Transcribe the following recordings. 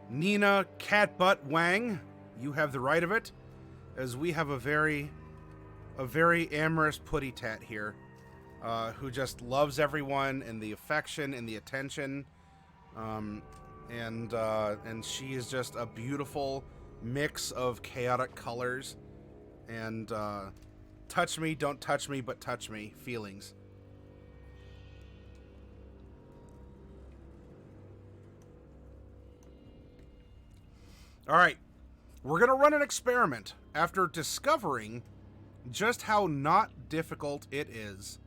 Nina Catbutt Wang, you have the right of it, as we have a very amorous putty tat here, who just loves everyone and the affection and the attention, and she is just a beautiful mix of chaotic colors and touch me, don't touch me, but touch me feelings. All right, we're going to run an experiment after discovering just how not difficult it is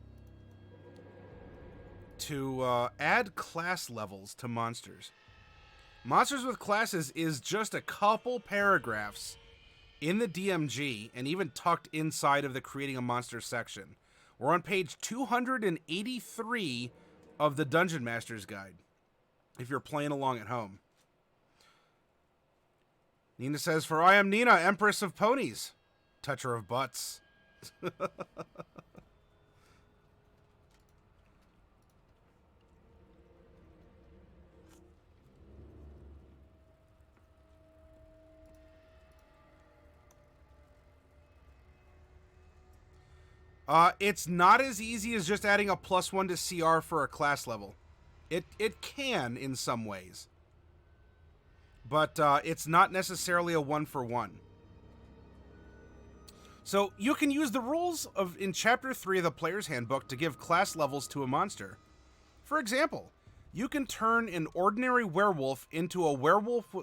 to add class levels to monsters. Monsters with classes is just a couple paragraphs in the DMG and even tucked inside of the Creating a Monster section. We're on page 283 of the Dungeon Master's Guide, if you're playing along at home. Nina says, "For I am Nina, Empress of Ponies, toucher of butts." It's not as easy as just adding a +1 to CR for a class level. It can in some ways. But it's not necessarily a 1-for-1. So you can use the rules in Chapter 3 of the Player's Handbook to give class levels to a monster. For example, you can turn an ordinary werewolf into a werewolf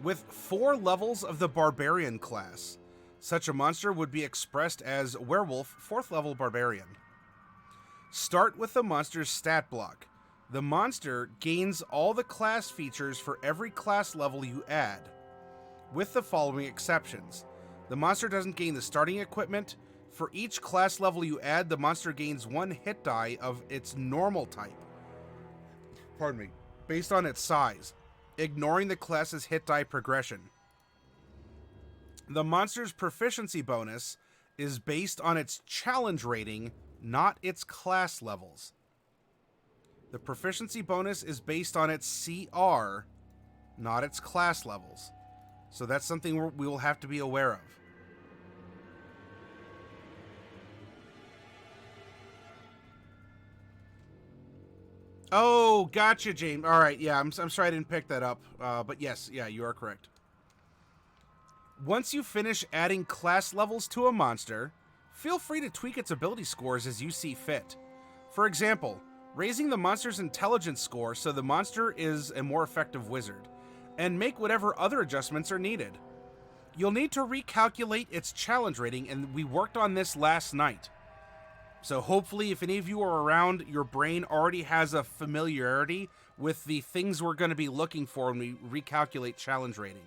with 4 levels of the Barbarian class. Such a monster would be expressed as Werewolf 4th level Barbarian. Start with the monster's stat block. The monster gains all the class features for every class level you add, with the following exceptions. The monster doesn't gain the starting equipment. For each class level you add, the monster gains 1 hit die of its normal type. Pardon me. Based on its size, ignoring the class's hit die progression. The monster's proficiency bonus is based on its challenge rating, not its class levels. The proficiency bonus is based on its CR, not its class levels. So that's something we will have to be aware of. Oh, gotcha, James. All right, yeah, I'm sorry I didn't pick that up. But yes, yeah, you are correct. Once you finish adding class levels to a monster, feel free to tweak its ability scores as you see fit. For example, raising the monster's intelligence score so the monster is a more effective wizard, and make whatever other adjustments are needed. You'll need to recalculate its challenge rating, and we worked on this last night. So hopefully, if any of you are around, your brain already has a familiarity with the things we're going to be looking for when we recalculate challenge rating.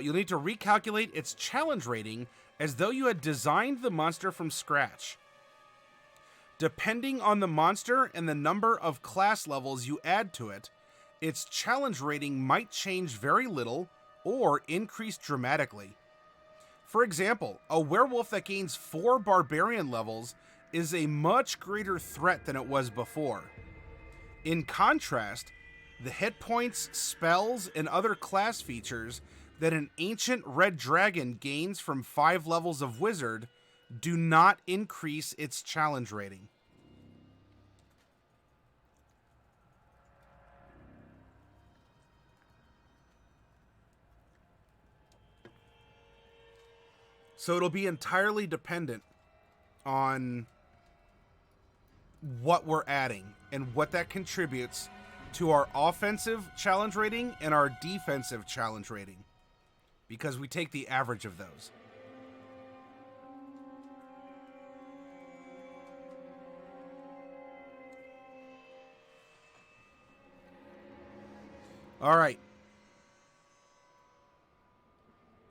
You'll need to recalculate its challenge rating as though you had designed the monster from scratch. Depending on the monster and the number of class levels you add to it, its challenge rating might change very little or increase dramatically. For example, a werewolf that gains 4 barbarian levels is a much greater threat than it was before. In contrast, the hit points, spells, and other class features that an ancient red dragon gains from 5 levels of wizard do not increase its challenge rating. So it'll be entirely dependent on what we're adding and what that contributes to our offensive challenge rating and our defensive challenge rating, because we take the average of those. All right.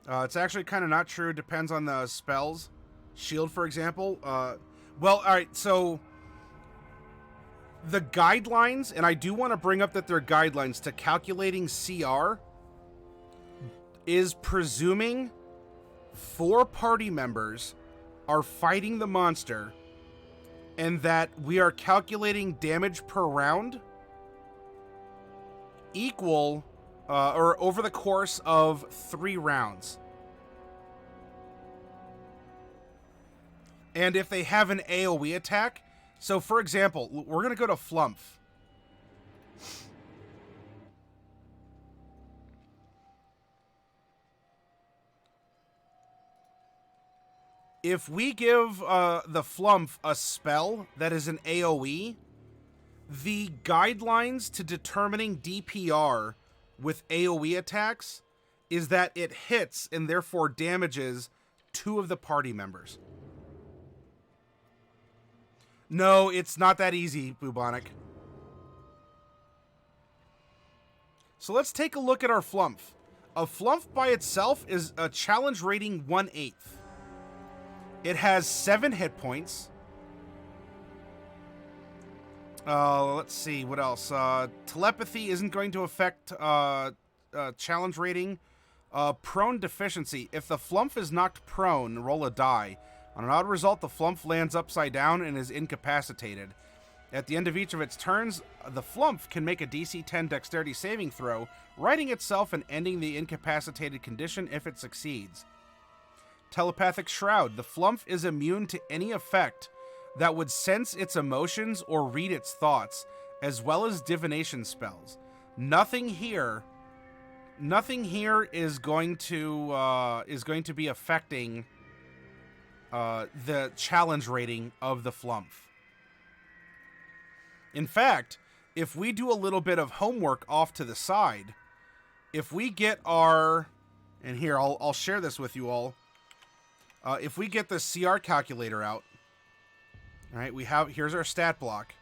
It's actually kind of not true. Depends on the spells. Shield, for example. Well, all right. So the guidelines, and I do want to bring up that they're guidelines to calculating CR, is presuming 4 party members are fighting the monster and that we are calculating damage per round equal, or over the course of 3 rounds. And if they have an AoE attack, so for example, we're going to go to Flumph. If we give the Flumph a spell that is an AoE, the guidelines to determining DPR with AoE attacks is that it hits and therefore damages 2 of the party members. No, it's not that easy, Bubonic. So let's take a look at our Flumph. A Flumph by itself is a challenge rating 1/8. It has 7 hit points. Let's see, what else? Telepathy isn't going to affect challenge rating. Prone deficiency. If the Flumph is knocked prone, roll a die. On an odd result, the Flumph lands upside down and is incapacitated. At the end of each of its turns, the Flumph can make a DC 10 dexterity saving throw, righting itself and ending the incapacitated condition if it succeeds. Telepathic Shroud. The Flumph is immune to any effect that would sense its emotions or read its thoughts, as well as divination spells. Nothing here is going to be affecting the challenge rating of the Flumph. In fact, if we do a little bit of homework off to the side, if we get our, and here I'll share this with you all. If we get the CR calculator out, all right, here's our stat block.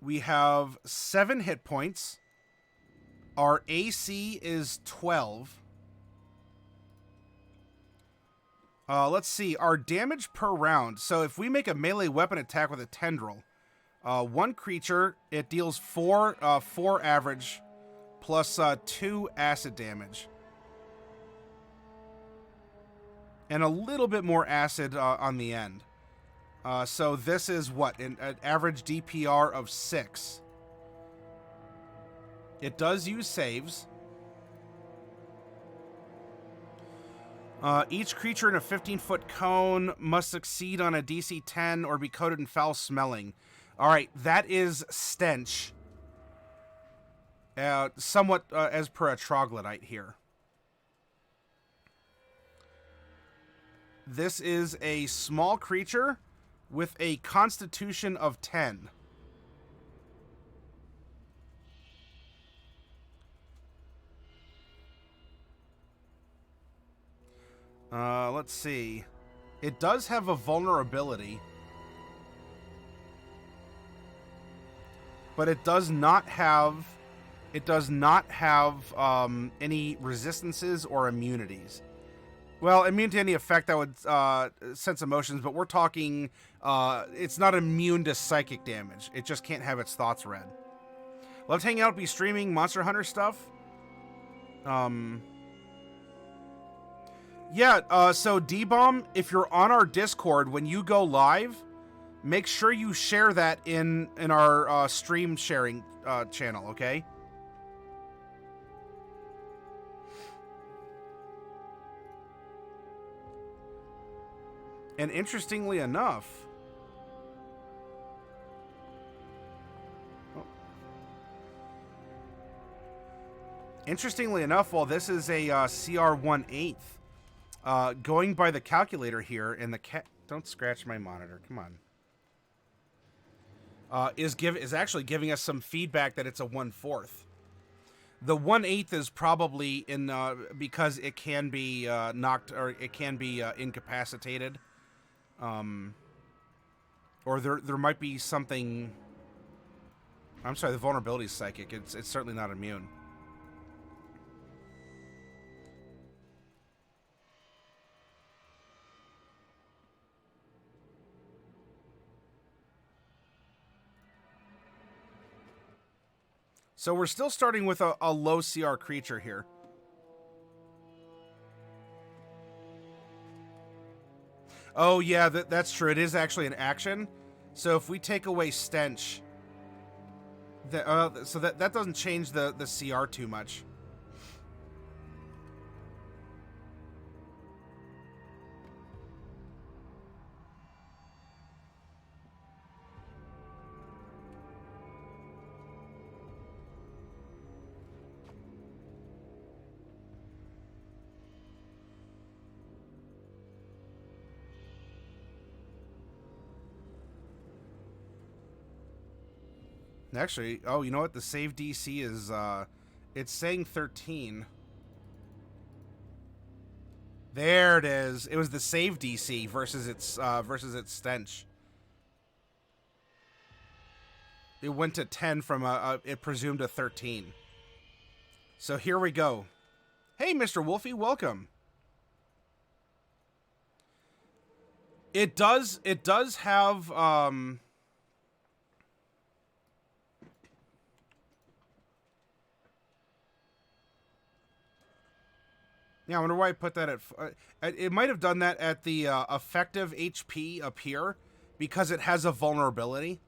We have 7 hit points. Our AC is 12. Let's see, our damage per round. So if we make a melee weapon attack with a tendril, 1 creature, it deals 4 average plus 2 acid damage. And a little bit more acid on the end. So this is what? An average DPR of 6. It does use saves. Each creature in a 15-foot cone must succeed on a DC 10 or be coated in foul smelling. All right, that is stench. Somewhat as per a troglodyte here. This is a small creature with a constitution of 10. Let's see. It does have a vulnerability. But it does not have any resistances or immunities. Well, immune to any effect that would sense emotions, but we're talking it's not immune to psychic damage. It just can't have its thoughts read. Loved hanging out, be streaming Monster Hunter stuff. Yeah, so D-Bomb, if you're on our Discord, when you go live, make sure you share that in our stream sharing channel, okay? And interestingly enough, while this is a CR 1/8, going by the calculator here, and the don't scratch my monitor, come on, is actually giving us some feedback that it's a 1/4. The 1/8 is probably in because it can be knocked, or it can be incapacitated. Or there might be something. I'm sorry, the vulnerability is psychic. It's certainly not immune. So we're still starting with a low CR creature here. Oh, yeah, that's true. It is actually an action. So if we take away Stench, So that doesn't change the CR too much. Actually, oh, you know what? The save DC is, it's saying 13. There it is. It was the save DC versus its stench. It went to 10 from it presumed a 13. So here we go. Hey, Mr. Wolfie, welcome. It does have, yeah, I wonder why I put that at... it might have done that at the effective HP up here, because it has a vulnerability.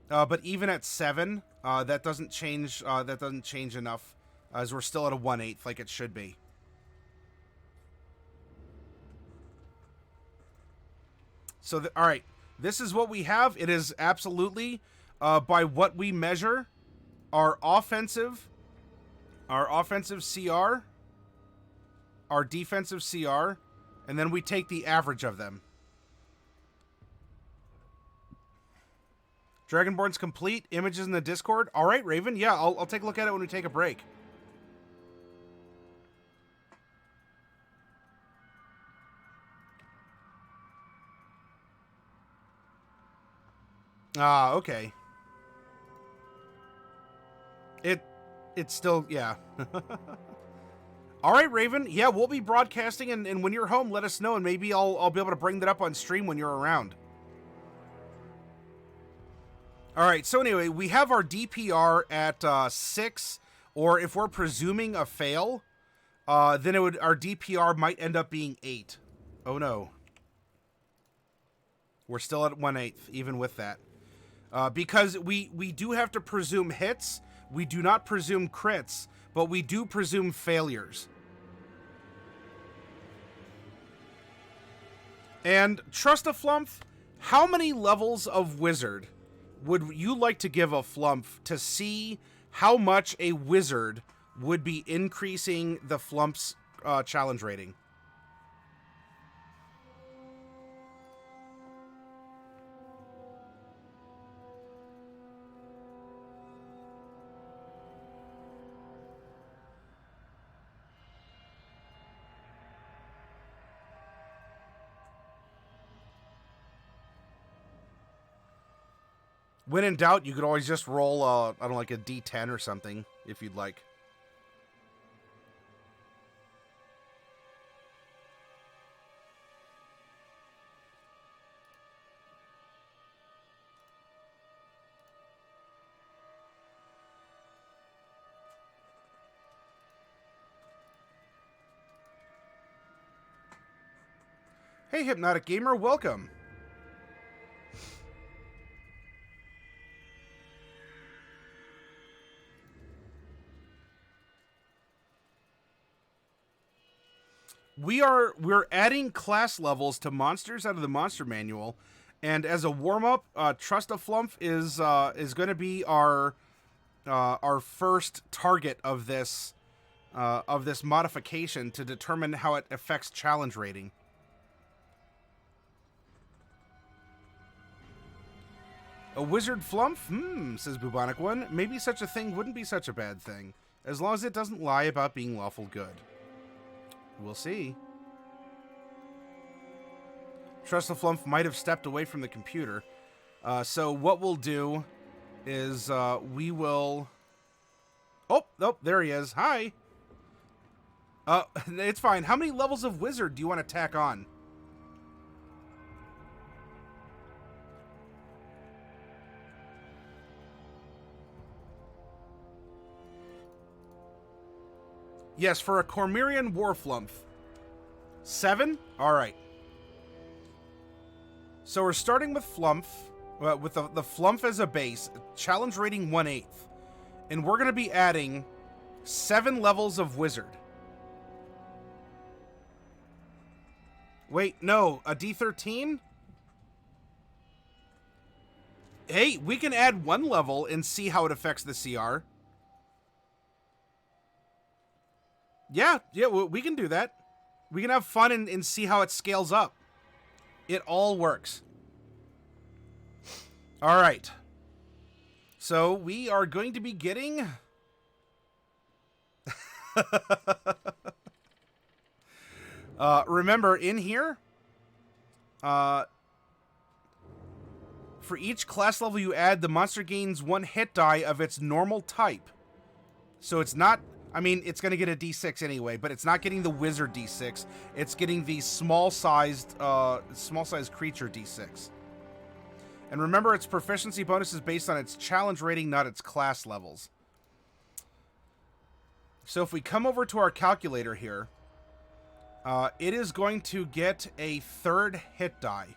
But even at 7, that doesn't change enough, as we're still at a 1/8 like it should be. So, all right, this is what we have. It is absolutely, by what we measure, our offensive CR, our defensive CR, and then we take the average of them. Dragonborn's complete. Images in the Discord. All right, Raven. Yeah, I'll take a look at it when we take a break. Ah, okay. It's still, yeah. All right, Raven. Yeah, we'll be broadcasting, and when you're home, let us know, and maybe I'll be able to bring that up on stream when you're around. All right, so anyway, we have our DPR at 6, or if we're presuming a fail, then our DPR might end up being 8. Oh no. We're still at 1/8, even with that. Because we do have to presume hits, we do not presume crits, but we do presume failures. And trust a Flumph, how many levels of wizard would you like to give a Flumph to see how much a wizard would be increasing the Flumph's challenge rating? When in doubt, you could always just roll, I don't know, like a D10 or something, if you'd like. Hey, Hypnotic Gamer, welcome. We're adding class levels to monsters out of the monster manual, and as a warm up, Trust a Flumph is going to be our first target of this modification to determine how it affects challenge rating. A wizard Flumph? Says Bubonic One. Maybe such a thing wouldn't be such a bad thing, as long as it doesn't lie about being lawful good. We'll see. Trust the Flumph might have stepped away from the computer. So what we'll do is we will... Oh, there he is. Hi. It's fine. How many levels of wizard do you want to tack on? Yes, for a Cormyrian War Flumph. 7? Alright. So we're starting with Flumph. with the Flumph as a base, challenge rating 1/8. And we're going to be adding 7 levels of wizard. Wait, no, a D13? Hey, we can add 1 level and see how it affects the CR. Yeah, we can do that. We can have fun and see how it scales up. It all works. All right. So we are going to be getting... remember, in here, for each class level you add, the monster gains 1 hit die of its normal type. So it's not... I mean, it's going to get a D6 anyway, but it's not getting the wizard D6. It's getting the small-sized creature D6. And remember, its proficiency bonus is based on its challenge rating, not its class levels. So if we come over to our calculator here, it is going to get a 3rd hit die.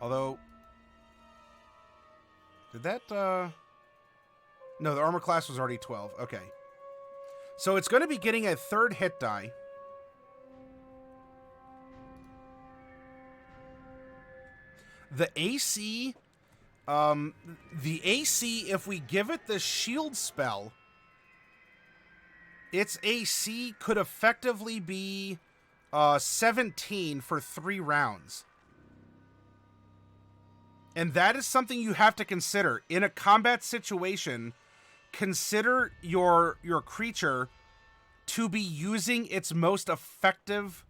Although, did that, no, the armor class was already 12. Okay. So it's going to be getting a 3rd hit die. The AC, if we give it the shield spell, its AC could effectively be 17 for 3 rounds. And that is something you have to consider. In a combat situation, consider your creature to be using its most effective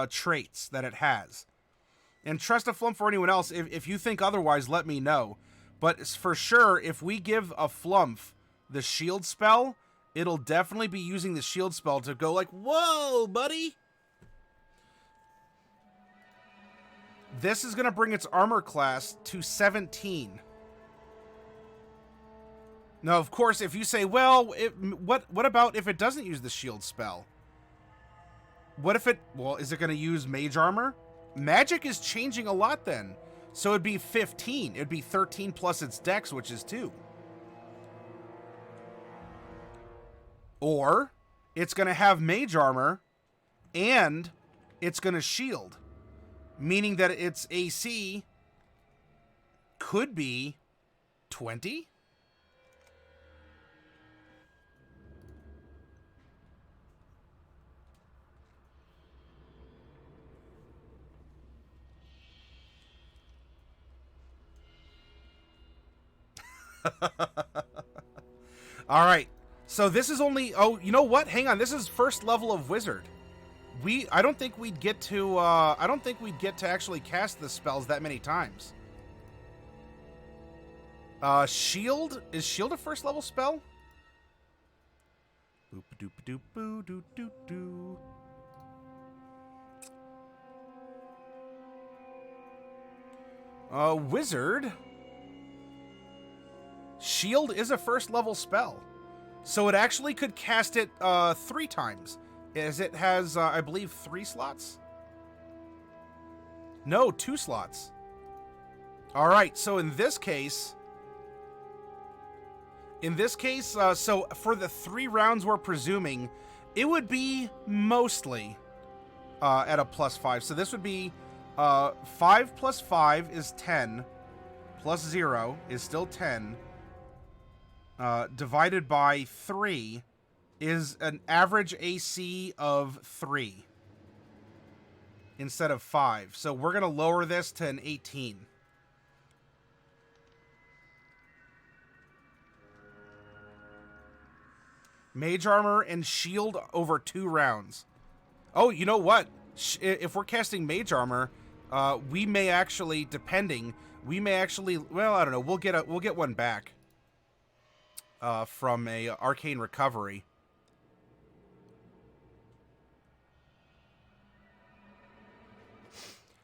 traits that it has. And trust a Flumph for anyone else. If you think otherwise, let me know. But for sure, if we give a Flumph the shield spell, it'll definitely be using the shield spell to go like, whoa, buddy! This is going to bring its armor class to 17. Now, of course, if you say, well, what about if it doesn't use the shield spell? What if it... Well, is it going to use mage armor? Magic is changing a lot then. So it'd be 15. It'd be 13 plus its dex, which is 2. Or it's going to have mage armor and it's going to shield. Meaning that its AC could be 20? All right. So this is only... Oh, you know what? Hang on. This is first level of wizard. I don't think we'd get to actually cast the spells that many times. Shield? Is shield a first level spell? Boop doop doop boo doo doo doo. Wizard. Shield is a first level spell. So it actually could cast it 3 times. As it has, I believe, 3 slots? No, 2 slots. Alright, so in this case, so for the 3 rounds we're presuming, it would be mostly at a +5. So this would be 5 plus 5 is 10, plus 0 is still 10, divided by 3 is an average AC of 3 instead of 5. So we're going to lower this to an 18. Mage armor and shield over 2 rounds. Oh, you know what? If we're casting mage armor, we may actually, well, I don't know. We'll get one back from a arcane recovery.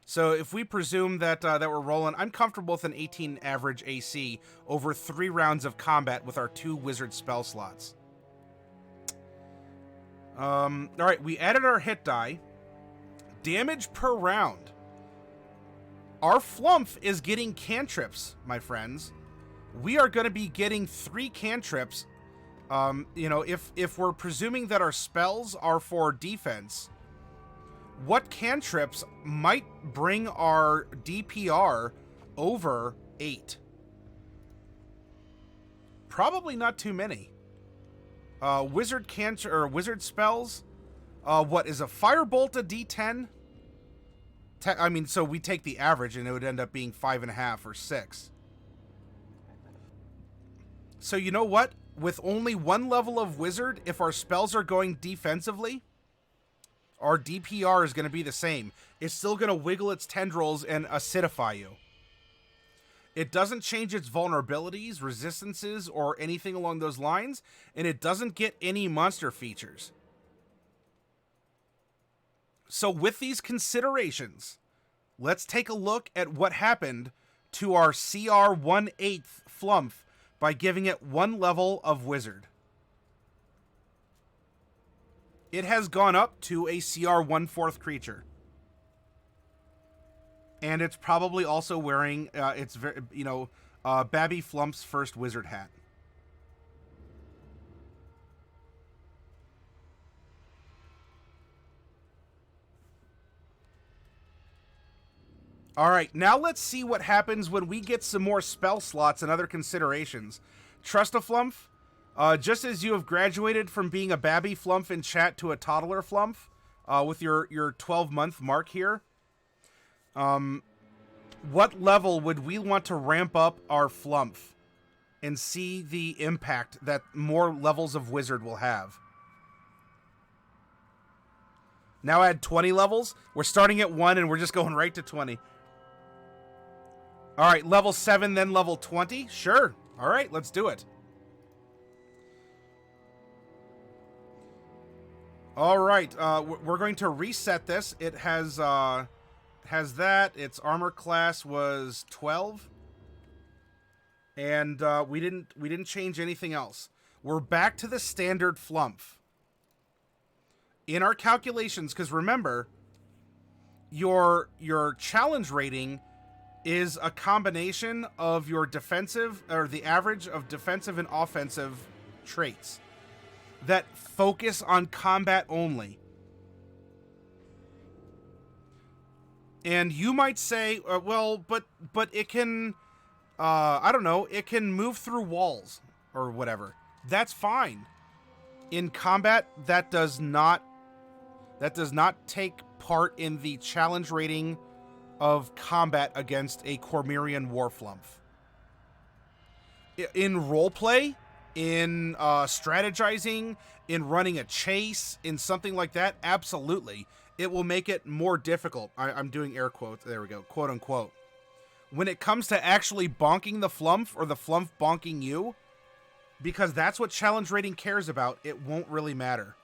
So if we presume that that we're rolling, I'm comfortable with an 18 average AC over 3 rounds of combat with our 2 wizard spell slots. Alright, we added our hit die. Damage per round. Our Flumph is getting cantrips, my friends. We are going to be getting 3 cantrips. You know, if we're presuming that our spells are for defense, what cantrips might bring our DPR over 8? Probably not too many. Wizard spells. What is a firebolt a D10? I mean, so we take the average and it would end up being 5.5 or 6. So you know what? With only 1 level of wizard, if our spells are going defensively, our DPR is going to be the same. It's still going to wiggle its tendrils and acidify you. It doesn't change its vulnerabilities, resistances, or anything along those lines, and it doesn't get any monster features. So with these considerations, let's take a look at what happened to our CR 1/8 Flumph by giving it 1 level of wizard. It has gone up to a CR 1/4 creature. And it's probably also wearing Babby Flumph's first wizard hat. All right, now let's see what happens when we get some more spell slots and other considerations. Trust a Flumph, just as you have graduated from being a Babby Flumph in chat to a toddler Flumph, with your 12-month mark here. What level would we want to ramp up our Flumph and see the impact that more levels of wizard will have? Now add 20 levels. We're starting at 1 and we're just going right to 20. All right, level 7, then level 20. Sure. All right, let's do it. All right, we're going to reset this. It has that. Its armor class was 12, and we didn't change anything else. We're back to the standard Flumph. In our calculations, because remember, your challenge rating is a combination of your defensive, or the average of defensive and offensive traits that focus on combat only. And you might say, well, but it can, I don't know, it can move through walls or whatever. That's fine. In combat, that does not take part in the challenge rating of combat against a Cormyrian Warflumph. In roleplay, in strategizing, in running a chase, in something like that, absolutely. It will make it more difficult. I'm doing air quotes. There we go. Quote unquote. When it comes to actually bonking the Flumph or the Flumph bonking you, because that's what challenge rating cares about, it won't really matter.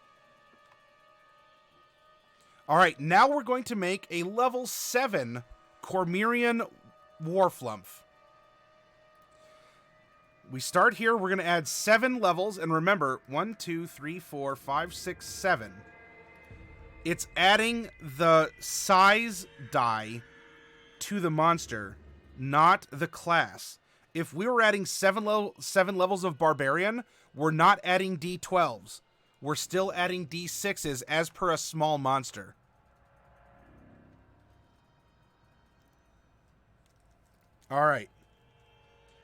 All right, now we're going to make a level 7 Cormyrian Warflumph. We start here. We're going to add 7 levels. And remember, 1, 2, 3, 4, 5, 6, 7. It's adding the size die to the monster, not the class. If we were adding 7 levels of Barbarian, we're not adding D12s. We're still adding D6s as per a small monster. All right.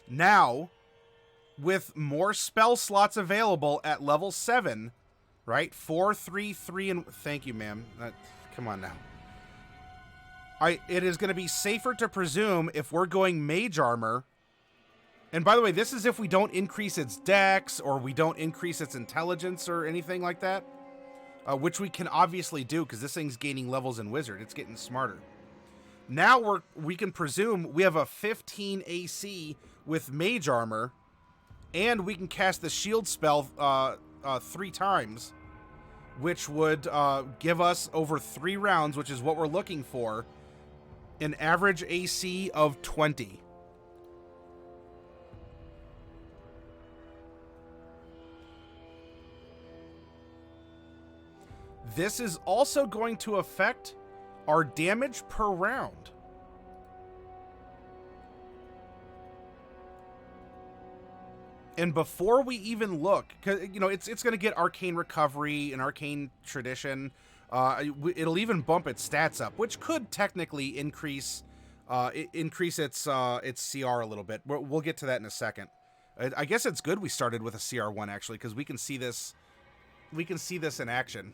Now, with more spell slots available at level 7, right? 4, 3, 3, and... Thank you, ma'am. Come on now. It is going to be safer to presume if we're going mage armor... And by the way, this is if we don't increase its dex, or we don't increase its intelligence, or anything like that. Which we can obviously do, because this thing's gaining levels in wizard. It's getting smarter. Now we can presume we have a 15 AC with mage armor, and we can cast the shield spell 3 times, which would give us over 3 rounds, which is what we're looking for, an average AC of 20. This is also going to affect our damage per round. And before we even look, because it's going to get Arcane Recovery and Arcane Tradition. It'll even bump its stats up, which could technically increase its CR a little bit. We'll get to that in a second. I guess it's good we started with a CR1 actually, because we can see this. We can see this in action.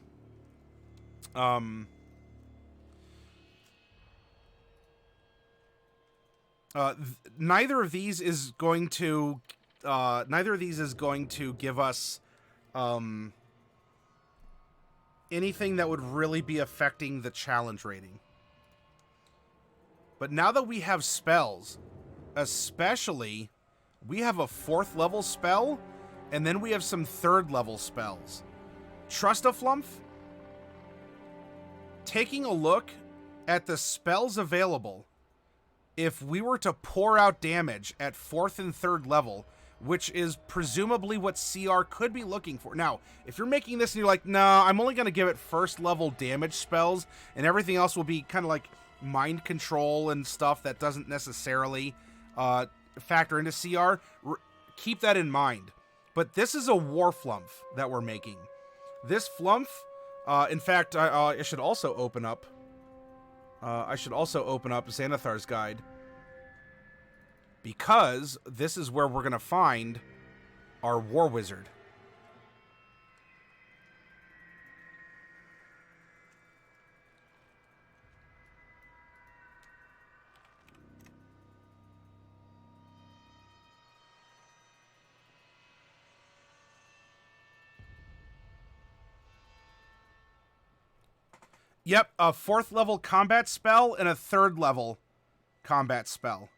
Neither of these is going to give us anything that would really be affecting the challenge rating. But now that we have spells, especially, we have a 4th level spell, and then we have some 3rd level spells. Trust a Flumph? Taking a look at the spells available, if we were to pour out damage at 4th and 3rd level, which is presumably what CR could be looking for. Now, if you're making this and you're like, nah, I'm only going to give it 1st level damage spells, and everything else will be kind of like mind control and stuff that doesn't necessarily factor into CR, keep that in mind. But this is a war Flumph that we're making. This Flumph, in fact, I should also open up Xanathar's Guide, because this is where we're going to find our War Wizard. Yep, a 4th level combat spell and a 3rd level combat spell.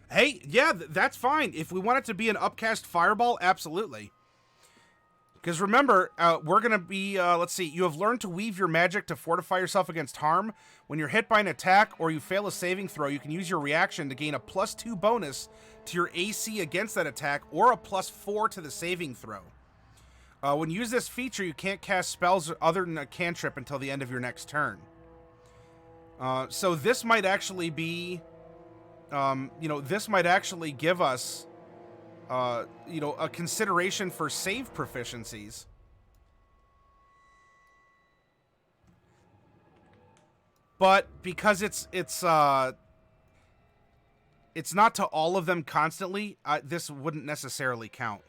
Hey, yeah, that's fine. If we want it to be an upcast fireball, absolutely. Because remember, we're going to be, let's see, you have learned to weave your magic to fortify yourself against harm. When you're hit by an attack or you fail a saving throw, you can use your reaction to gain a +2 bonus to your AC against that attack, or a +4 to the saving throw. When you use this feature, you can't cast spells other than a cantrip until the end of your next turn. So this might actually be, this might actually give us, a consideration for save proficiencies. But because it's not to all of them constantly, this wouldn't necessarily count.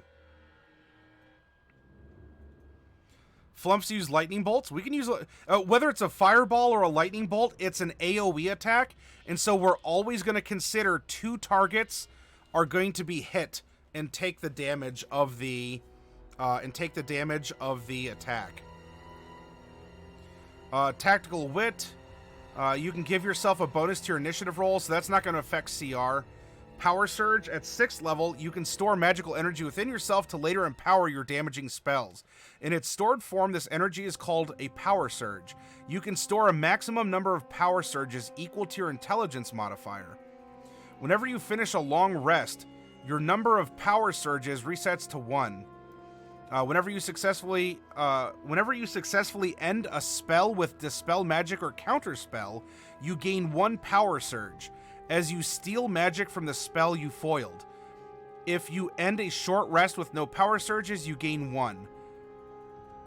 Flumphs use lightning bolts. We can use, whether it's a fireball or a lightning bolt, it's an AoE attack. And so we're always going to consider 2 targets are going to be hit and take the damage of the, attack. Tactical Wit. You can give yourself a bonus to your initiative roll, so that's not going to affect CR. Power Surge. At 6th level, you can store magical energy within yourself to later empower your damaging spells. In its stored form, this energy is called a Power Surge. You can store a maximum number of Power Surges equal to your intelligence modifier. Whenever you finish a long rest, your number of Power Surges resets to 1. Whenever you successfully end a spell with Dispel Magic or Counterspell, you gain 1 Power Surge as you steal magic from the spell you foiled. If you end a short rest with no Power Surges, you gain 1.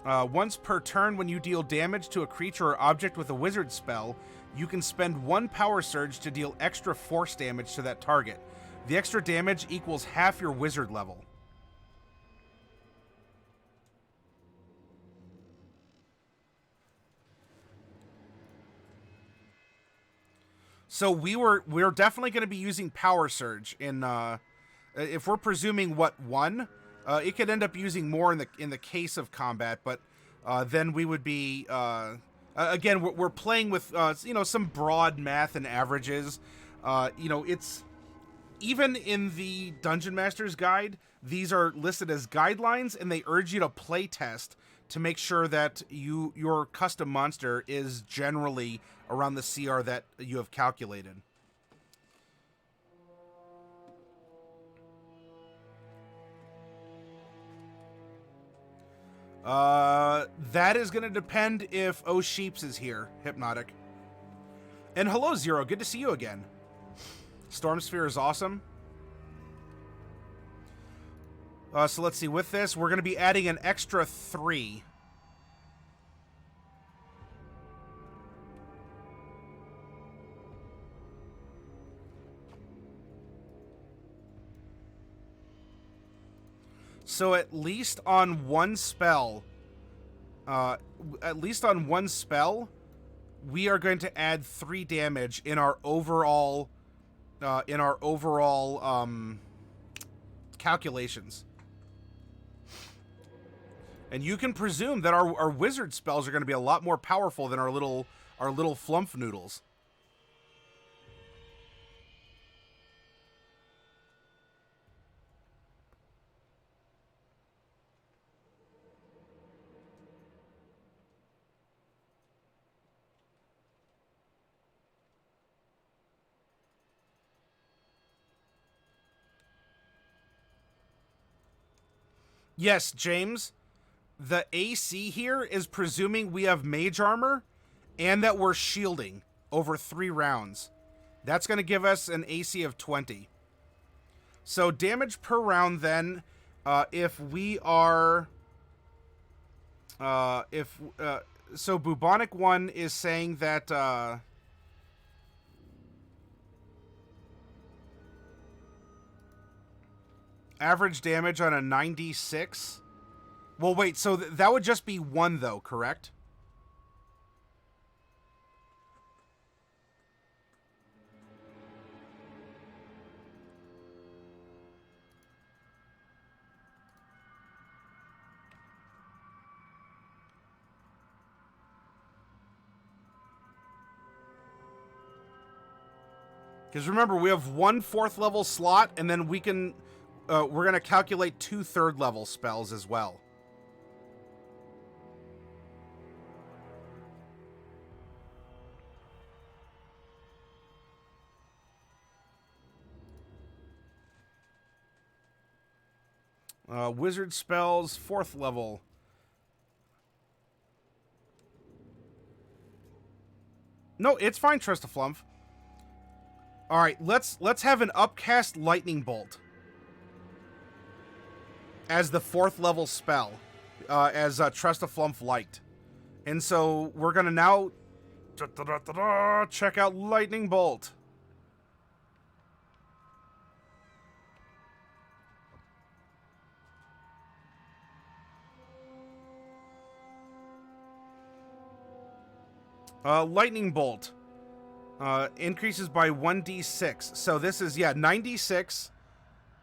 Once per turn, when you deal damage to a creature or object with a wizard spell, you can spend 1 Power Surge to deal extra force damage to that target. The extra damage equals half your wizard level. So we're definitely going to be using Power Surge in, if we're presuming 1, it could end up using more in the case of combat, but then we would be, again, we're playing with, some broad math and averages. It's, even in the Dungeon Master's Guide, these are listed as guidelines, and they urge you to play test to make sure that your custom monster is generally around the CR that you have calculated. That is going to depend if O'Sheeps is here, Hypnotic. And hello, Zero. Good to see you again. Storm Sphere is awesome. So let's see. With this, we're going to be adding an extra 3. So at least on one spell, we are going to add 3 damage in our overall, calculations. And you can presume that our wizard spells are going to be a lot more powerful than our little Flumph noodles. Yes, James. The AC here is presuming we have mage armor and that we're shielding over 3 rounds. That's going to give us an AC of 20. So damage per round then, if we are... so Bubonic 1 is saying that... average damage on a 96. Well, wait, so that would just be 1, though, correct? Because remember, we have 1 4th level slot, and then we can... we're going to calculate 2 3rd level spells as well. Wizard spells, 4th level. No, it's fine, Trista Flumph. All right, let's have an upcast lightning bolt as the 4th level spell, as Tresta Flumph liked. And so we're gonna now check out lightning bolt. Lightning bolt increases by 1d6. So this is 9d6,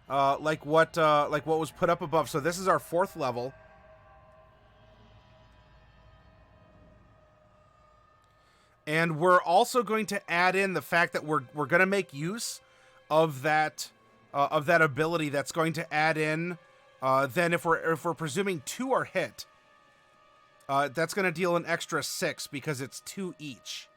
like what was put up above. So this is our 4th level. And we're also going to add in the fact that we're going to make use of that ability that's going to add in. Then if we're presuming 2 are hit. That's going to deal an extra 6 because it's 2 each.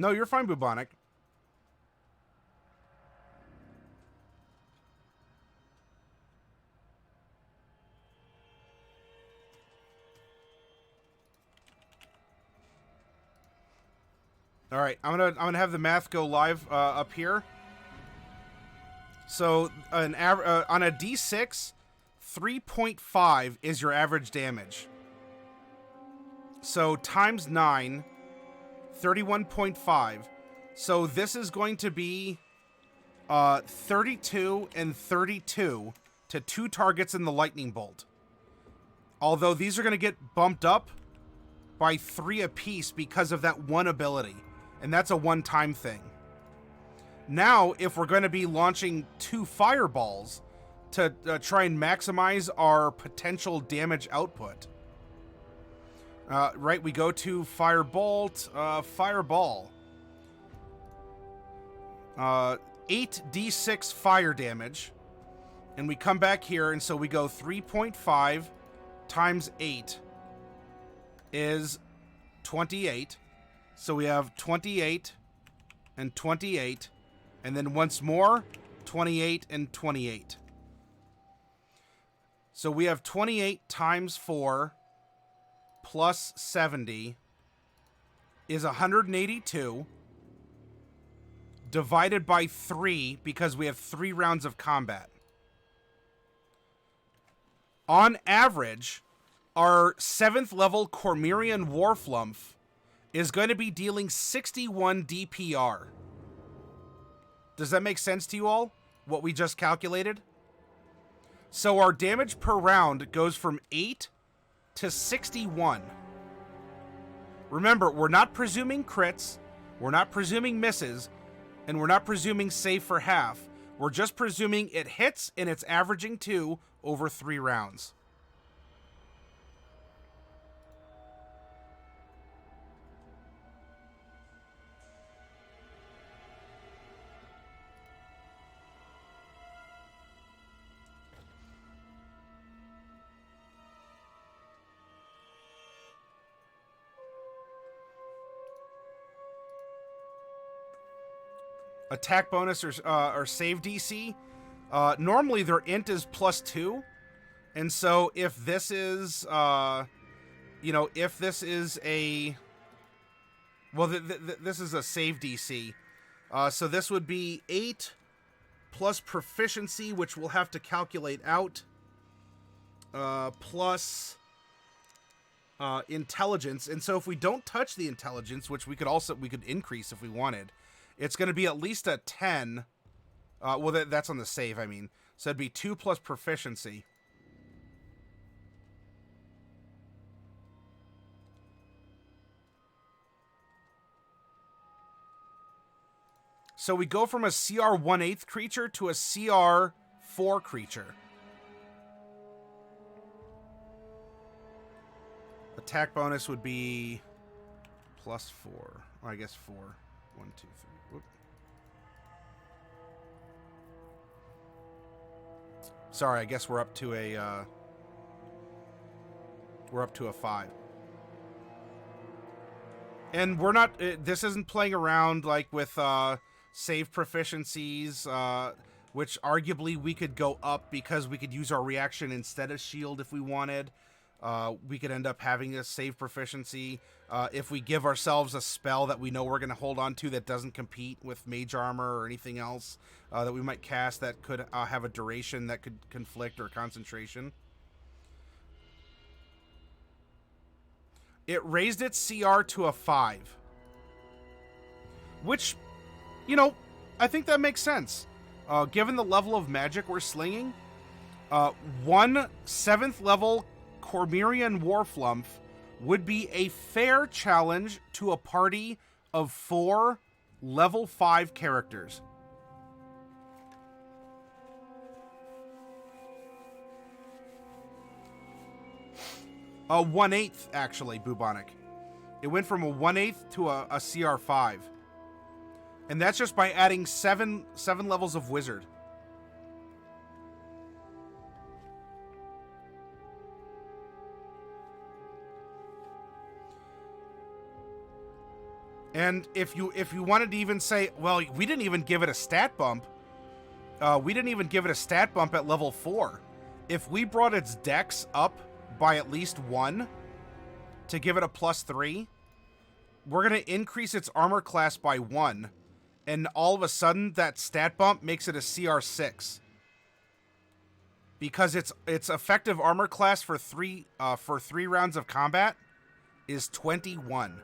No, you're fine, Bubonic. All right, I'm gonna have the math go live up here. So on a D6, 3.5 is your average damage. So times 9. 31.5. So this is going to be 32 and 32 to 2 targets in the lightning bolt. Although these are going to get bumped up by 3 apiece because of that one ability. And that's a one-time thing. Now, if we're going to be launching 2 fireballs to try and maximize our potential damage output. Right, we go to Firebolt, Fireball. 8d6 fire damage. And we come back here, and so we go 3.5 times 8 is 28. So we have 28 and 28. And then once more, 28 and 28. So we have 28 times 4 plus 70 is 182 divided by 3 because we have 3 rounds of combat. On average, our 7th level Cormyrian Flumph is going to be dealing 61 DPR. Does that make sense to you all? What we just calculated? So our damage per round goes from 8 to 61. Remember, we're not presuming crits, we're not presuming misses, and we're not presuming save for half. We're just presuming it hits and it's averaging 2 over 3 rounds. Attack bonus or save DC. Normally their int is +2, and so if this is, if this is a, well, this is a save DC. So this would be 8 plus proficiency, which we'll have to calculate out, plus intelligence. And so if we don't touch the intelligence, which we could increase if we wanted, it's going to be at least a 10. Well, that's on the save, I mean. So it'd be 2 plus proficiency. So we go from a CR 1/8 creature to a CR 4 creature. Attack bonus would be +4. Well, I guess 4. 1, 2, 3. Whoop. Sorry, I guess we're up to a 5. And we're not, this isn't playing around like with save proficiencies, which arguably we could go up because we could use our reaction instead of shield if we wanted. We could end up having a save proficiency if we give ourselves a spell that we know we're going to hold on to that doesn't compete with mage armor or anything else that we might cast that could have a duration that could conflict or concentration. It raised its CR to a 5. Which, I think that makes sense. Given the level of magic we're slinging, one 7th level Cormyrian Flumph would be a fair challenge to a party of 4 level 5 characters. A 1/8, actually, Bubonic. It went from a 1/8 to a CR 5. And that's just by adding 7 levels of Wizard. And if you wanted to even say, well, we didn't even give it a stat bump. We didn't even give it a stat bump at level 4. If we brought its dex up by at least 1 to give it a +3, we're going to increase its armor class by 1. And all of a sudden, that stat bump makes it a CR 6. Because its effective armor class for 3 rounds of combat is 21.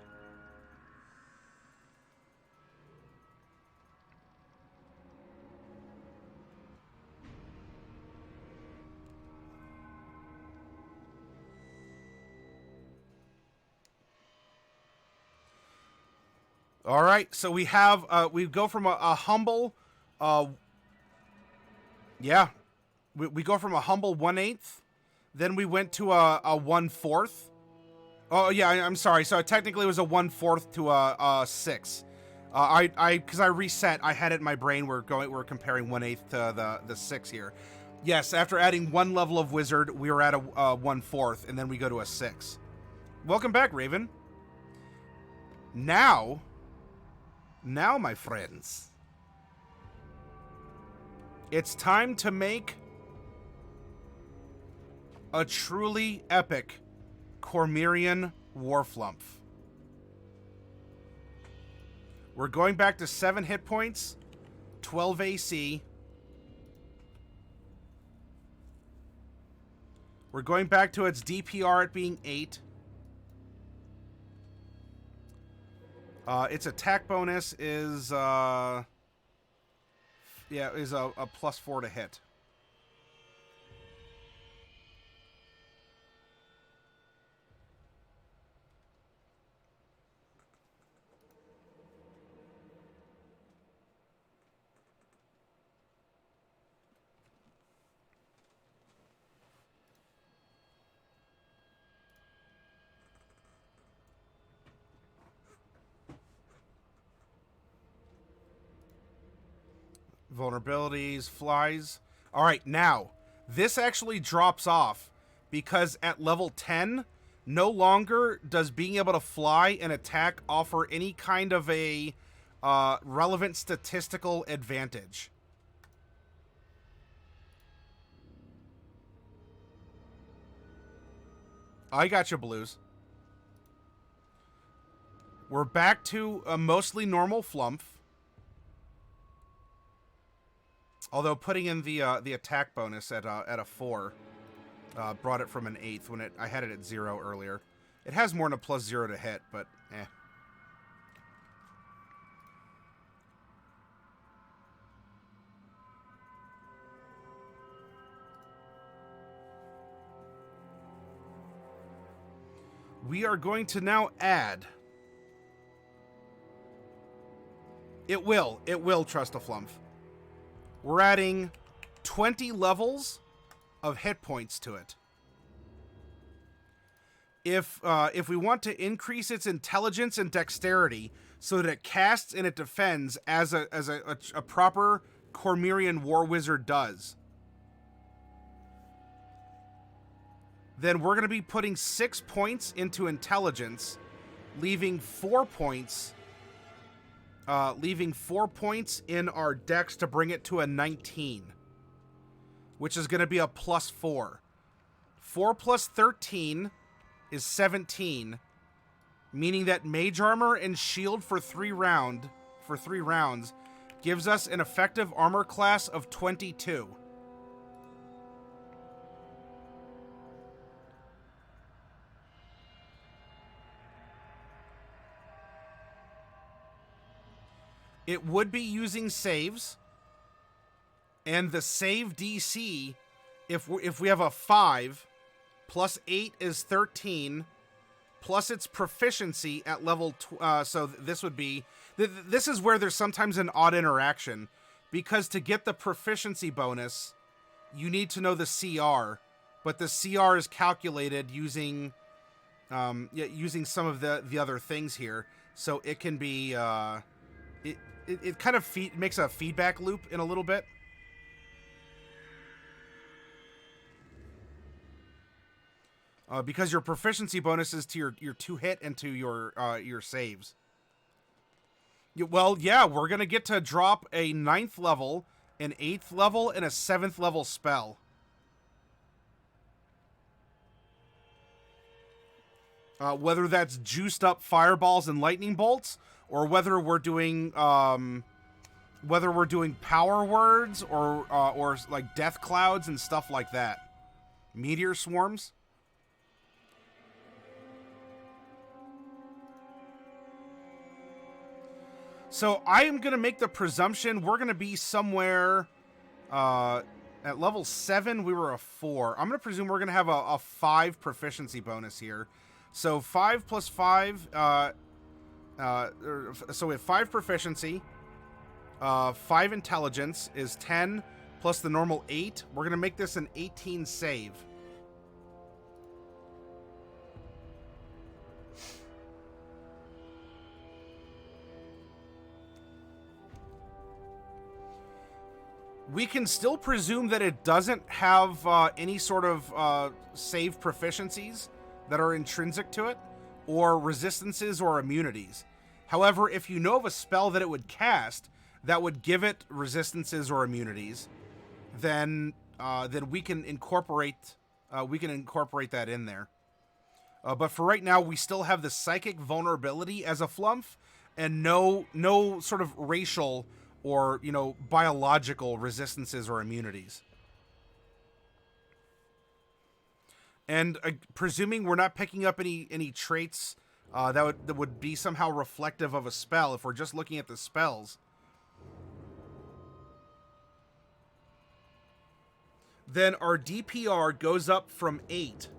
All right, so we have we go from a humble, we go from a humble 1/8, then we went to a 1/4. Oh, yeah, I'm sorry. So technically it was a 1/4 to a 6. Because I reset, I had it in my brain. We're comparing 1/8 to the 6 here. Yes, after adding 1 level of wizard, we were at a 1/4, and then we go to a 6. Welcome back, Raven. Now, my friends, it's time to make a truly epic Cormyrian Flumph. We're going back to 7 hit points, 12 AC. We're going back to its DPR at being 8. Its attack bonus is a +4 to hit. Vulnerabilities, flies. All right, now, this actually drops off because at level 10, no longer does being able to fly and attack offer any kind of a relevant statistical advantage. I got you, Blues. We're back to a mostly normal Flumph. Although putting in the attack bonus at a 4 brought it from an 8th when I had it at 0 earlier. It has more than a +0 to hit, but eh. We are going to now add. It will trust a Flumph. We're adding 20 levels of hit points to it. If we want to increase its intelligence and dexterity so that it casts and it defends as a proper Cormyrian war wizard does, then we're going to be putting 6 points into intelligence, leaving 4 points. Leaving 4 points in our dex to bring it to a 19, which is going to be a +4. 4 plus 13 is 17, meaning that mage armor and shield for 3 rounds gives us an effective armor class of 22. It would be using saves, and the save DC, if we have a 5, plus 8 is 13, plus its proficiency at level, so this would be, this is where there's sometimes an odd interaction, because to get the proficiency bonus, you need to know the CR, but the CR is calculated using some of the other things here, so it can be, It kind of makes a feedback loop in a little bit. Because your proficiency bonus is to your 2 hit and to your saves. Well, yeah, we're going to get to drop a 9th level, an 8th level, and a 7th level spell. Whether that's juiced up fireballs and lightning bolts, or whether we're doing power words or like death clouds and stuff like that. Meteor swarms. So I am going to make the presumption we're going to be somewhere at level 7. We were a 4. I'm going to presume we're going to have a 5 proficiency bonus here. So 5 plus 5. So we have 5 proficiency, 5 intelligence is 10, plus the normal 8. We're going to make this an 18 save. we can still presume that it doesn't have any sort of save proficiencies that are intrinsic to it, or resistances or immunities. However, if you know of a spell that it would cast that would give it resistances or immunities, then we can incorporate that in there. But for right now, we still have the psychic vulnerability as a Flumph, and no sort of racial or, you know, biological resistances or immunities. And presuming we're not picking up any traits that would be somehow reflective of a spell, if we're just looking at the spells, then our DPR goes up from 8.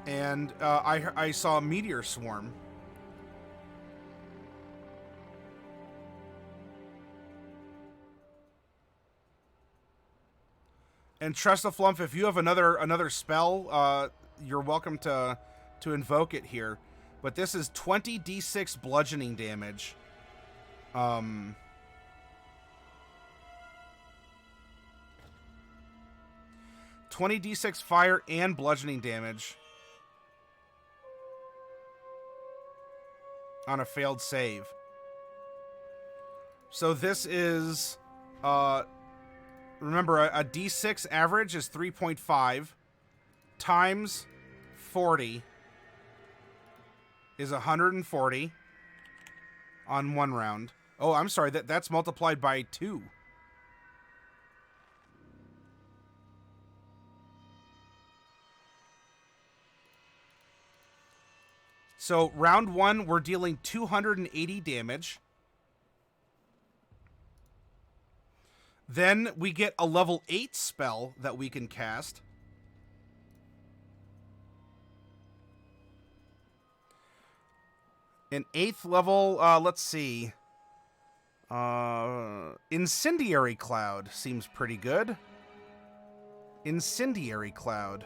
And I saw a meteor swarm. And trust the Flumph, if you have another spell, you're welcome to invoke it here. But this is 20d6 bludgeoning damage. 20d6 fire and bludgeoning damage on a failed save. So this is, remember, a d6 average is 3.5 times 40 is 140 on one round. Oh, I'm sorry, that's multiplied by 2. So round 1, we're dealing 280 damage. Then we get a level 8 spell that we can cast. An 8th level, let's see. Incendiary Cloud seems pretty good. Incendiary Cloud.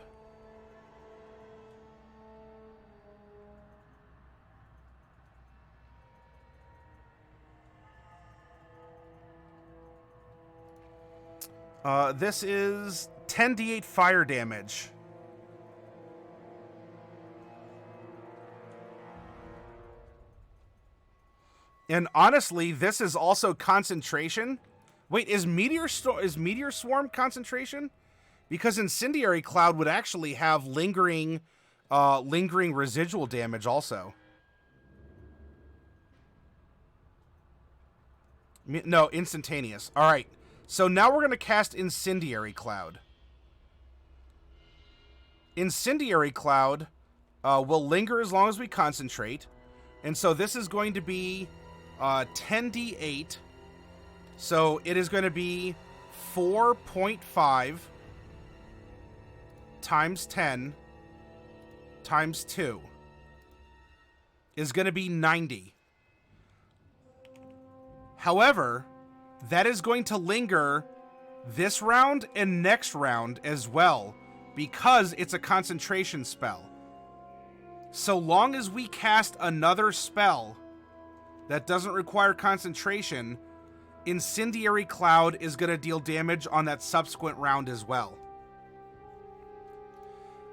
This is 10d8 fire damage. And honestly, this is also concentration. Wait, is Meteor Swarm concentration? Because Incendiary Cloud would actually have lingering residual damage also. No, instantaneous. All right. So now we're going to cast Incendiary Cloud. Incendiary Cloud will linger as long as we concentrate. And so this is going to be 10d8. So it is going to be 4.5 times 10 times 2 is going to be 90. However, that is going to linger this round and next round as well, because it's a concentration spell. So long as we cast another spell that doesn't require concentration, Incendiary Cloud is going to deal damage on that subsequent round as well.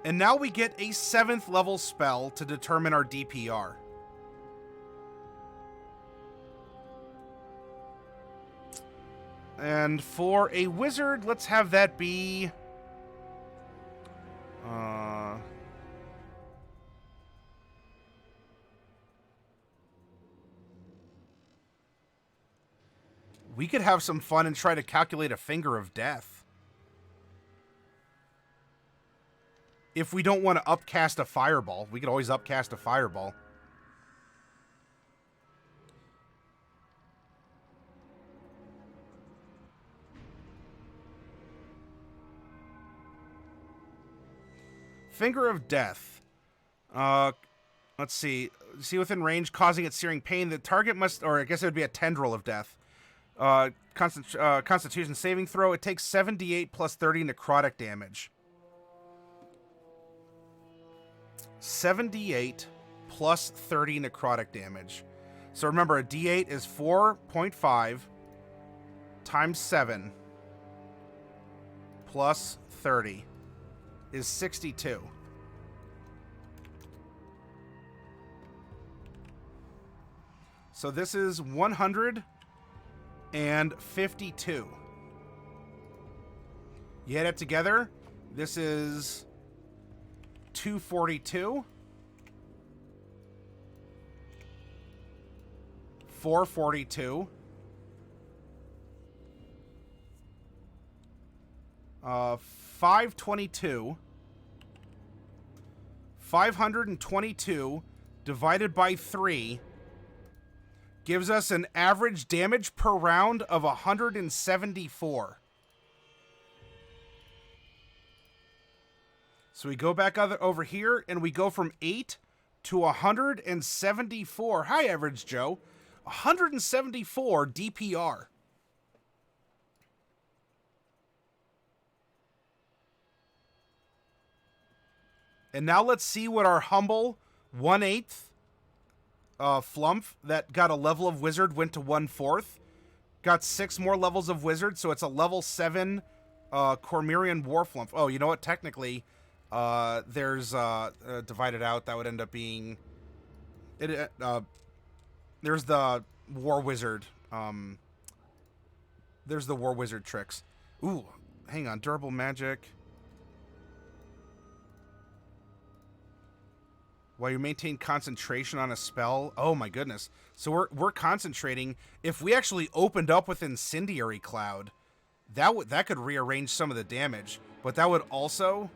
And now we get a 7th level spell to determine our DPR. And for a wizard, let's have that be... we could have some fun and try to calculate a Finger of Death. If we don't want to upcast a Fireball, we could always upcast a Fireball. Finger of Death. Let's see. See within range, causing it searing pain. The target must, or I guess it would be a Tendril of Death. Constitution saving throw. It takes 7d8 plus 30 necrotic damage. 7d8 plus 30 necrotic damage. So remember, a d8 is 4.5 times 7 plus 30 is 62. So this is 152. You add it together, this is 242. 442. 522. 522 divided by 3 gives us an average damage per round of 174. So we go back over here, and we go from 8 to 174. Hi, Average Joe. 174 DPR. And now let's see what our humble 1/8 Flumph that got a level of wizard went to 1/4. Got 6 more levels of wizard, so it's a level 7 Cormyrian war Flumph. Oh, you know what? Technically, there's divided out. That would end up being it. There's the war wizard. There's the war wizard tricks. Ooh, hang on. Durable magic. While you maintain concentration on a spell. Oh my goodness. So we're concentrating. If we actually opened up with Incendiary Cloud, that could rearrange some of the damage, but that would also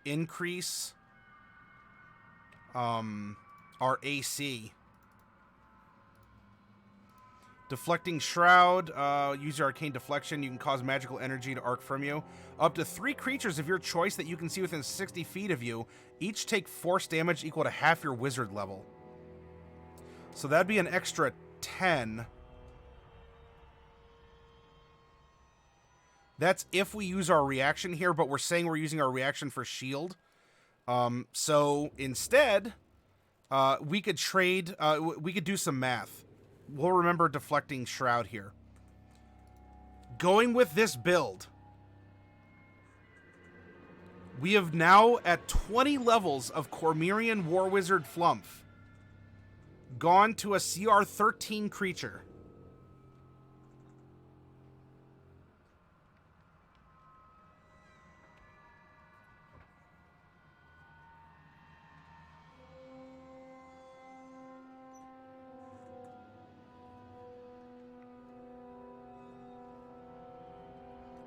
increase our AC. Deflecting Shroud, use your arcane deflection. You can cause magical energy to arc from you. Up to 3 creatures of your choice that you can see within 60 feet of you, each take force damage equal to half your wizard level. So that'd be an extra 10. That's if we use our reaction here, but we're saying we're using our reaction for shield. So instead, we could trade, we could do some math. We'll remember Deflecting Shroud here. Going with this build, we have now, at 20 levels of Cormyrian War Wizard Flumph, gone to a CR 13 creature.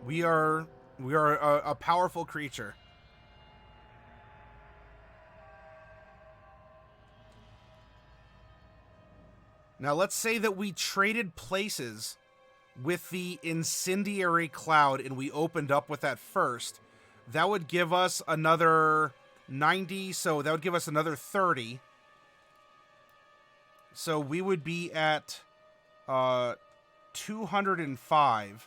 We are a powerful creature. Now let's say that we traded places with the Incendiary Cloud and we opened up with that first. That would give us another 90, so that would give us another 30. So we would be at 205.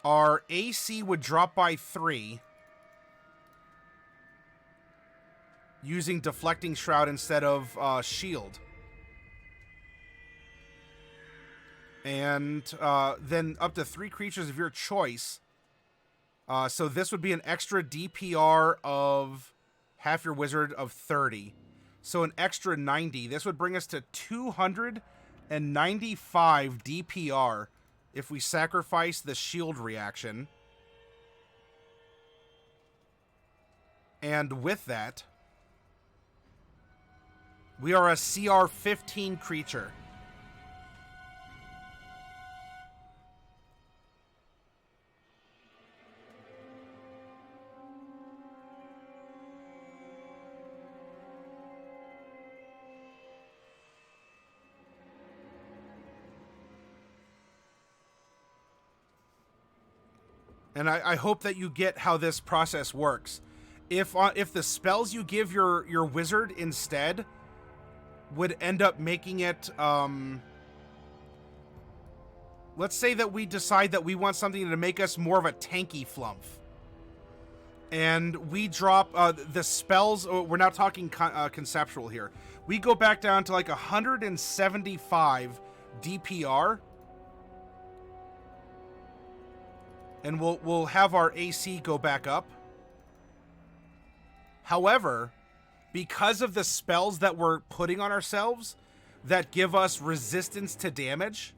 Our AC would drop by 3 using Deflecting Shroud instead of shield. And then up to 3 creatures of your choice. So this would be an extra DPR of half your wizard of 30. So an extra 90. This would bring us to 295 DPR if we sacrifice the shield reaction. And with that, we are a CR 15 creature. And I hope that you get how this process works. If the spells you give your wizard instead would end up making it, let's say that we decide that we want something to make us more of a tanky Flumph. And we drop the spells. We're now talking conceptual here. We go back down to like 175 DPR. And we'll have our AC go back up. However, because of the spells that we're putting on ourselves that give us resistance to damage,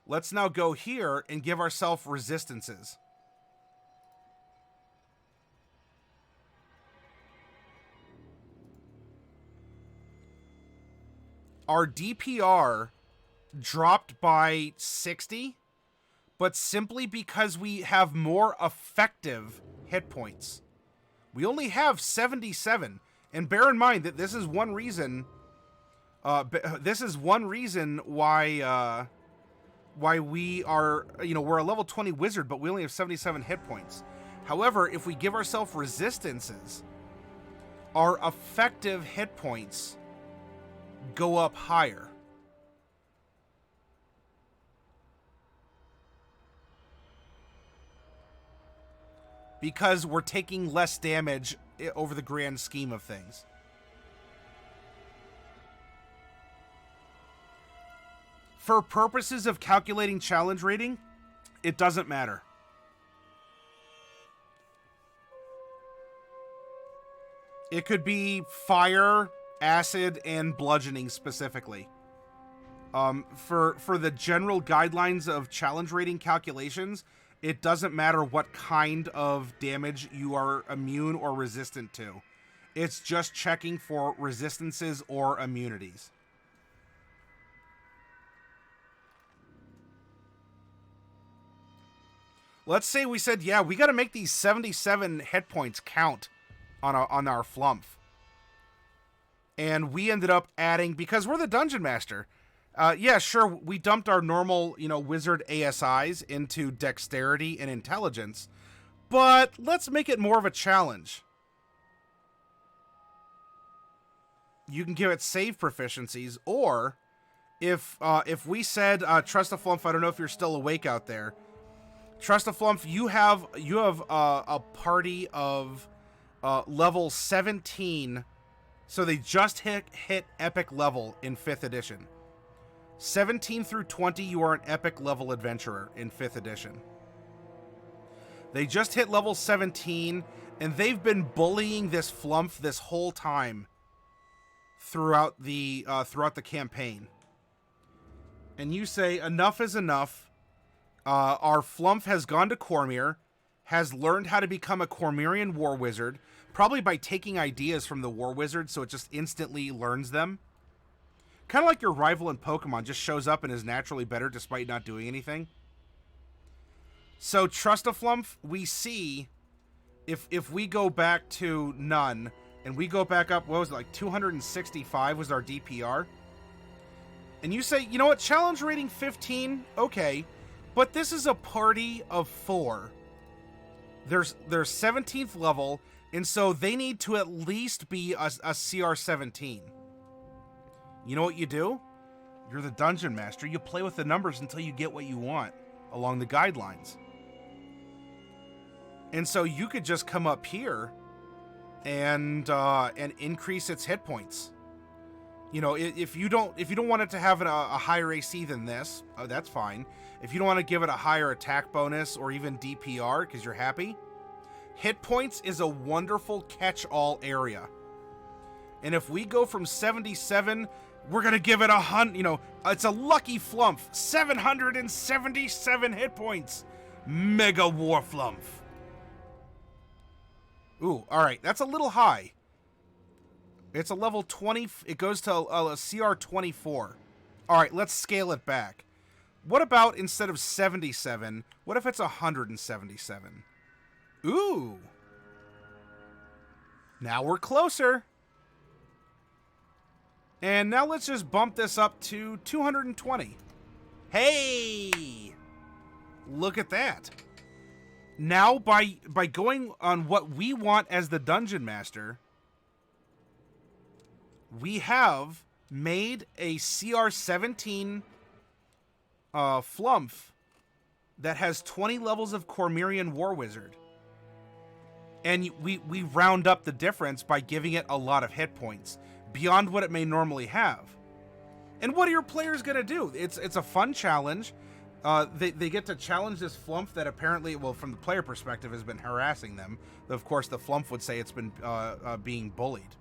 let's now go here and give ourselves resistances. Our DPR dropped by 60, but simply because we have more effective hit points. We only have 77, and bear in mind that this is one reason. This is one reason why we are, we're a level 20 wizard, but we only have 77 hit points. However, if we give ourselves resistances, our effective hit points go up higher. Because we're taking less damage over the grand scheme of things. For purposes of calculating challenge rating, it doesn't matter. It could be fire, acid, and bludgeoning specifically. For the general guidelines of challenge rating calculations, it doesn't matter what kind of damage you are immune or resistant to. It's just checking for resistances or immunities. Let's say we said, yeah, we got to make these 77 hit points count on our Flumph. And we ended up adding, because we're the dungeon master. Yeah, sure, we dumped our normal, wizard ASIs into dexterity and intelligence, but let's make it more of a challenge. You can give it save proficiencies, or if we said, Trust a Flumph, I don't know if you're still awake out there. Trust a Flumph, you have a party of level 17, so they just hit epic level in 5th edition. 17 through 20, you are an epic level adventurer in 5th edition. They just hit level 17, and they've been bullying this Flumph this whole time throughout the campaign. And you say, enough is enough. Our Flumph has gone to Cormyr, has learned how to become a Cormyrian war wizard, probably by taking ideas from the war wizard, so it just instantly learns them. Kind of like your rival in Pokemon, just shows up and is naturally better despite not doing anything. So Trust a Flumph, we see, if we go back to none, and we go back up, what was it, like 265 was our DPR? And you say, you know what, challenge rating 15, okay, but this is a party of 4. They're 17th level, and so they need to at least be a CR 17. You know what you do? You're the dungeon master. You play with the numbers until you get what you want along the guidelines. And so you could just come up here and increase its hit points. If you don't want it to have a higher AC than this, that's fine. If you don't want to give it a higher attack bonus or even DPR because you're happy, hit points is a wonderful catch-all area. And if we go from 77, we're going to give it 100, it's a lucky Flumph. 777 hit points. Mega War Flumph. Ooh, all right. That's a little high. It's a level 20. It goes to a CR 24. All right, let's scale it back. What about instead of 77, what if it's 177? Ooh. Now we're closer. And now let's just bump this up to 220. Hey! Look at that. Now, by going on what we want as the Dungeon Master, we have made a CR17 Flumph that has 20 levels of Cormyrian War Wizard. and we round up the difference by giving it a lot of hit points beyond what it may normally have. And what are your players going to do? It's a fun challenge. They get to challenge this Flumph that apparently, well, from the player perspective, has been harassing them. Of course, the Flumph would say it's been being bullied.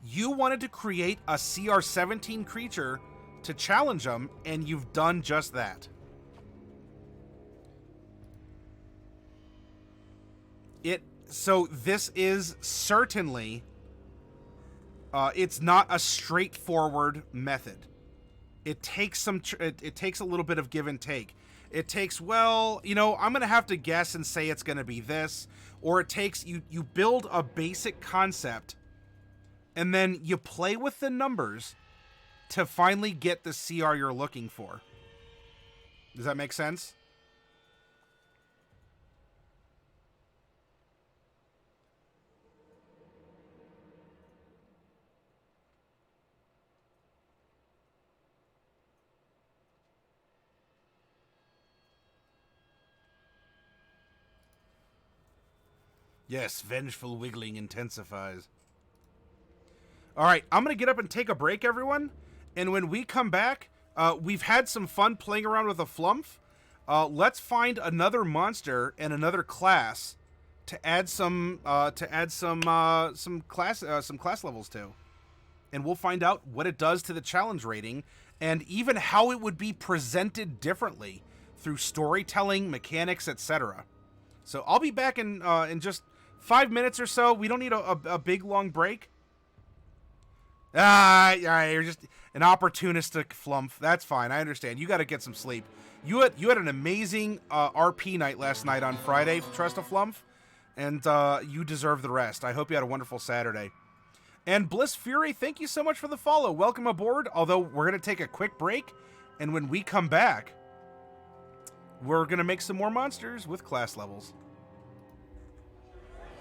You wanted to create a CR17 creature to challenge them, and you've done just that. So this is certainly, it's not a straightforward method. It takes it takes a little bit of give and take. It takes, well, you know, I'm going to have to guess and say it's going to be this, or it takes, you build a basic concept, and then you play with the numbers to finally get the CR you're looking for. Does that make sense? Yes, vengeful wiggling intensifies. All right, I'm going to get up and take a break, everyone. And when we come back, we've had some fun playing around with a Flumph. Let's find another monster and another class to add some class levels to. And we'll find out what it does to the challenge rating and even how it would be presented differently through storytelling, mechanics, etc. So I'll be back in just 5 minutes or so. We don't need a big, long break. You're just an opportunistic Flumph. That's fine. I understand. You got to get some sleep. You had an amazing RP night last night on Friday, Trust a Flumph, and you deserve the rest. I hope you had a wonderful Saturday. And Bliss Fury, thank you so much for the follow. Welcome aboard, although we're going to take a quick break, and when we come back, we're going to make some more monsters with class levels.